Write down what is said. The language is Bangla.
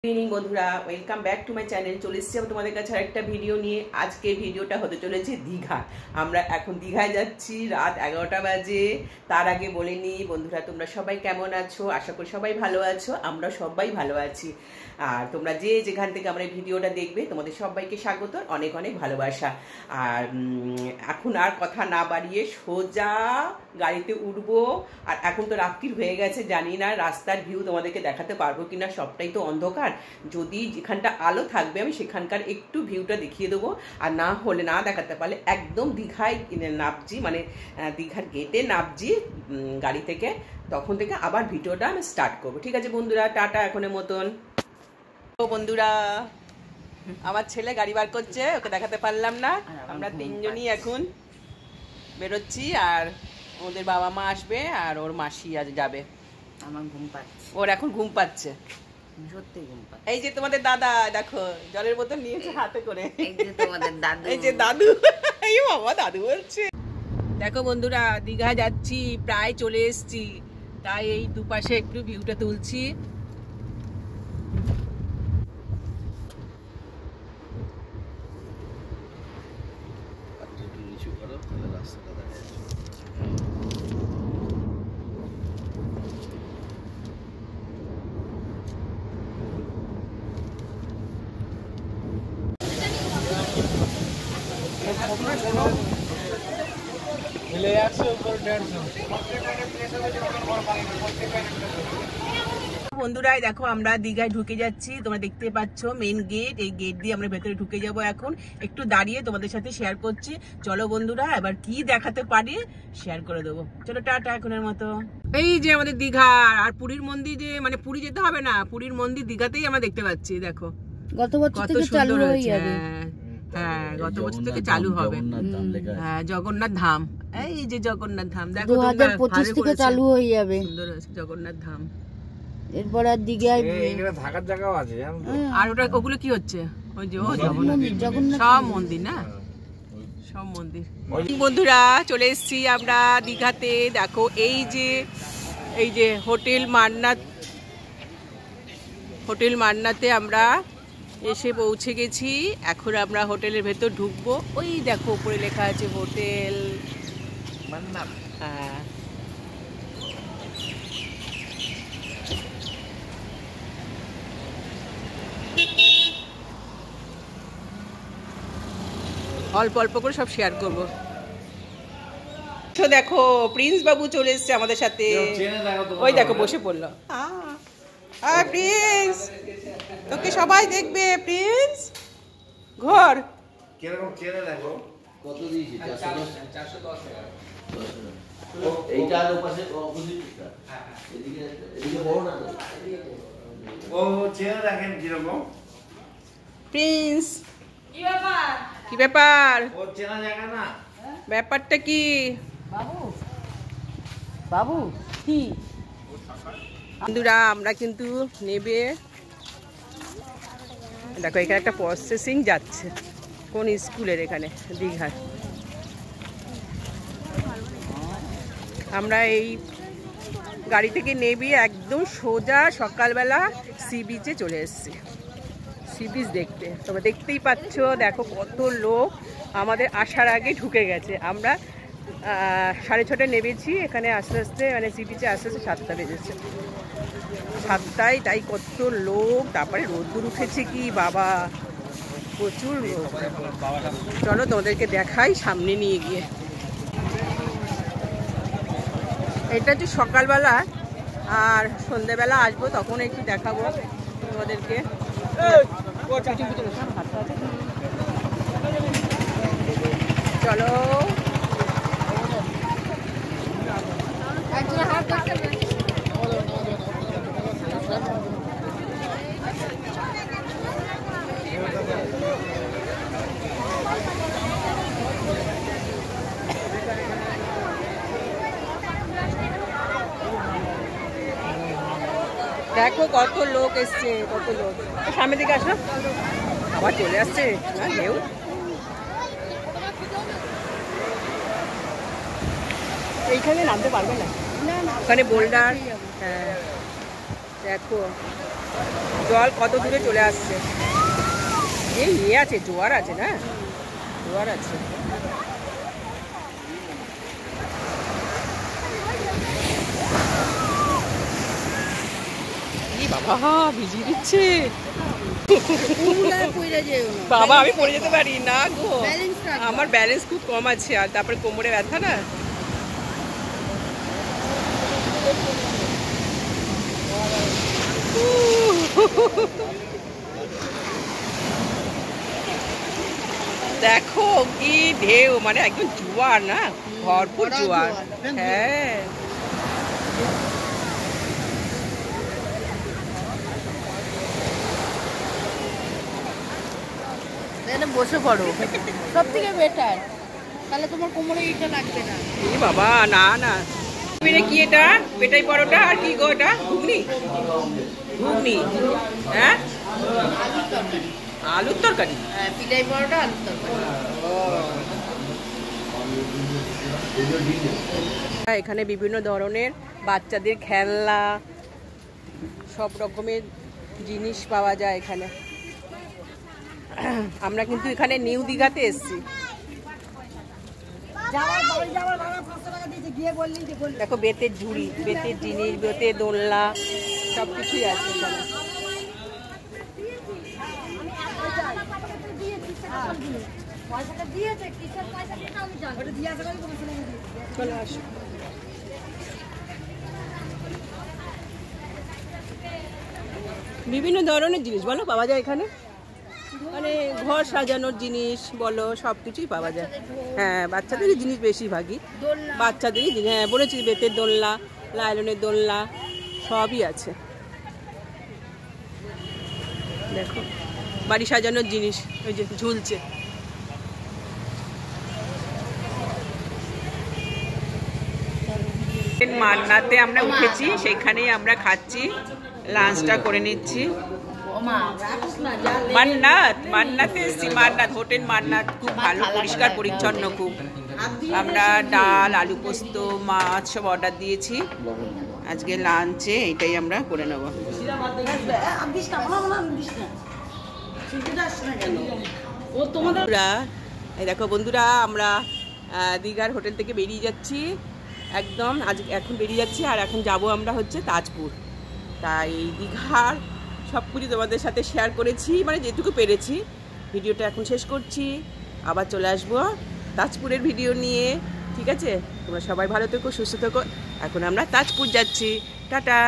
ইভিনিং বন্ধুরা, welcome back to my channel. চলে এসেছি আমি তোমাদের কাছে আরেকটা ভিডিও নিয়ে। আজকে ভিডিওটা হতে চলেছে দীঘা। আমরা এখন দীঘায় যাচ্ছি, রাত 11টা বাজে। তার আগে বলে নিই বন্ধুরা, তোমরা সবাই কেমন আছো? আশা করি সবাই ভালো আছো, আমরা সবাই ভালো আছি। আর তোমরা যে যেখান থেকে আমরা ভিডিওটা দেখবে, তোমাদের সবাইকে স্বাগত, অনেক অনেক ভালোবাসা। আর এখন আর কথা না বাড়িয়ে সোজা গাড়িতে উঠবো। আর এখন তো রাত্রির হয়ে গেছে, জানি না রাস্তার ভিউ তোমাদেরকে দেখাতে পারবো কিনা, সবটাই তো অন্ধকার। যদি যেখানটা আলো থাকবে আমি সেখানকার একটু ভিউটা দেখিয়ে দেবো, আর না হলে না দেখাতে পারলে একদম দীঘায় নামছি, মানে দীঘার গেটে নামছি গাড়ি থেকে, তখন থেকে আবার ভিডিওটা আমি স্টার্ট করবো। ঠিক আছে বন্ধুরা, টাটা এখনের মতন। বন্ধুরা, আমার ছেলে গাড়ি বার করছে, ওকে দেখাতে পারলাম না। আমরা তিনজনই এখন বেরোচ্ছি, আর ওদের বাবা মা আসবে, আর ওর মাসি আজ যাবে। আমার ঘুম পাচ্ছে, ওর এখন ঘুম পাচ্ছে, সত্যি ঘুম পাচ্ছে। এই যে তোমাদের দাদা দেখো জলের বোতল নিয়েছে হাতে করে। এই যে তোমাদের দাদু, এই যে দাদু, এই বাবা দাদু বলছে। দেখো বন্ধুরা, দীঘা যাচ্ছি, প্রায় চলে এসেছি, তাই এই দুপাশে একটু ভিউটা তুলছি। বন্ধুরা দেখো, আমরা দীঘায় ঢুকে যাচ্ছি, তোমরা দেখতে পাচ্ছ মেইন গেট। এই গেট দিয়ে আমরা ভেতরে ঢুকে যাব। এখন একটু দাঁড়িয়ে তোমাদের সাথে শেয়ার করছি। চলো বন্ধুরা, এবার কি দেখাতে পারি শেয়ার করে দেবো। চলো টাটা এখনের মতো। এই যে আমাদের দীঘা, আর পুরীর মন্দির, যে মানে পুরী যেতে হবে না, পুরীর মন্দির দীঘাতেই আমরা দেখতে পাচ্ছি। দেখো গত বছর থেকে চালু হয়ে যাবে। হ্যাঁ, গত বছর থেকে চালু হবে। হ্যাঁ, জগন্নাথ ধাম। এই যে জগন্নাথ ধাম দেখো, 2025 থেকে চালু হয়ে যাবে। সুন্দর জগন্নাথ ধাম। এরপর আর দীঘায় থাকার জায়গাও আছে। আর ওটা ওগুলো কি হচ্ছে? ওই যে জগন্নাথ সব মন্দির না, সব মন্দির। বন্ধুরা চলে এসেছি আমরা দীঘাতে। দেখো এই যে হোটেল মান্নাতে আমরা এসে পৌঁছে গেছি। এখন আমরা হোটেলের ভেতর ঢুকবো। ওই দেখো উপরে লেখা আছে হোটেল মান্নাত। হ্যাঁ, অল্প অল্প করে সব শেয়ার করবো। তো দেখো প্রিন্স বাবু চলে এসছে আমাদের সাথে। ওই দেখো বসে পড়লো। প্রিন্স, তোকে সবাই দেখবে। প্রিন্স ঘর কিরকম চেনে দেখো, কত দিয়েছি? 410 টাকা। এইটার পাশে অপোজিটটা, এদিকে বড় না, ও চেনে দেখেন কিরকম। প্রিন্স কি ব্যাপার? ও চেনা জায়গা না, ব্যাপারটা কি? বাবু কি বন্ধুরা, আমরা কিন্তু নেবে দেখো এখানে একটা প্রসেসিং যাচ্ছে, কোন স্কুলের, এখানে দীঘার। আমরা এই গাড়ি থেকে নেবে একদম সোজা সকালবেলা সি বিচে চলে এসেছি, সি বিচ দেখতে। তোমরা দেখতেই পাচ্ছ, দেখো কত লোক আমাদের আসার আগে ঢুকে গেছে। আমরা 6:30 নেমেছি, এখানে আস্তে আস্তে মানে সি বিচে আস্তে আস্তে 7টা বেজেছে, 7টায়, তাই কত লোক। তারপরে রোদ্দুর উঠেছে কি বাবা, প্রচুর লোক। চলো তোমাদেরকে দেখাই সামনে নিয়ে গিয়ে। এটা হচ্ছে সকালবেলা, আর সন্ধ্যেবেলা আসবো তখন একটু দেখাবো তোমাদেরকে। চলো দেখো কত লোক এসছে, কত লোক। সামনের দিকে আসো, আবার চলে আসছে। কেউ এইখানে নামতে পারবে না, ওখানে বোল্ডার। হ্যাঁ দেখো জল কত দূরে চলে আসছে। এই ইয়ে আছে, জোয়ার আছে না, জোয়ার আছে। বাবা ভিজিয়ে দিচ্ছে। বাবা আমি পড়ে যেতে পারি না গো, আমার ব্যালেন্স খুব কম আছে, আর তারপরে কোমরে ব্যথা না। দেখো কি ঢেউ, মানে একদম জোয়ার না, ভরপুর জোয়ার। হ্যাঁ বসে পড়ো, সব থেকে বেটার, তাহলে তোমার কোমরে এটা লাগবে না। এই বাবা না না, কি এটা পেটাই পরোটা আর কি গো, এটা ঘুগনি, ঘুগনি। হ্যাঁ আলুর তরকারি, পিলাই পরোটা আলুর তরকারি। এখানে বিভিন্ন ধরনের বাচ্চাদের খেলনা, সব রকমের জিনিস পাওয়া যায় এখানে। আমরা কিন্তু এখানে নিউ দীঘাতে এসেছি। দেখো বেতের ঝুড়ি, বেতের জিনিস, বেতের দোলনা, সব কিছুই আছে এখানে। চলে আসো। বিভিন্ন ধরনের জিনিস বলো পাওয়া যায় এখানে, মানে ঘর সাজানোর জিনিস বলো, সব কিছুই পাওয়া যায়। হ্যাঁ বাচ্চাদেরই জিনিস বেশিরভাগই, বাচ্চাদেরই জিনিস। হ্যাঁ বলেছি, বেতের দোলনা, লাইলনের দোলনা, সবই আছে। দেখো বাড়ি সাজানোর জিনিস, ওই যে ঝুলছে। মান্নাতে আমরা উঠেছি, সেখানেই আমরা খাচ্ছি, লাঞ্চটা করে নিচ্ছি। মান্নাত, মান্নাতে এসছি, মান্নাত হোটেল মান্নাত, খুব ভালো, পরিষ্কার পরিচ্ছন্ন খুব। আমরা ডাল, আলু পোস্ত, মাছ সব অর্ডার দিয়েছি। আজকে লাঞ্চে এটাই আমরা করে নেব। এই দেখো বন্ধুরা, আমরা দীঘার হোটেল থেকে বেরিয়ে যাচ্ছি একদম, এখন বেরিয়ে যাচ্ছি, আর এখন যাব আমরা হচ্ছে তাজপুর। তাই দীঘার সব কিছু তোমাদের সাথে শেয়ার করেছি, মানে যেটুকু পেরেছি। ভিডিওটা এখন শেষ করছি, আবার চলে আসবো তাজপুরের ভিডিও নিয়ে। ঠিক আছে, তোমরা সবাই ভালো থেকো, সুস্থ থেকো। এখন আমরা তাজপুর যাচ্ছি, টাটা।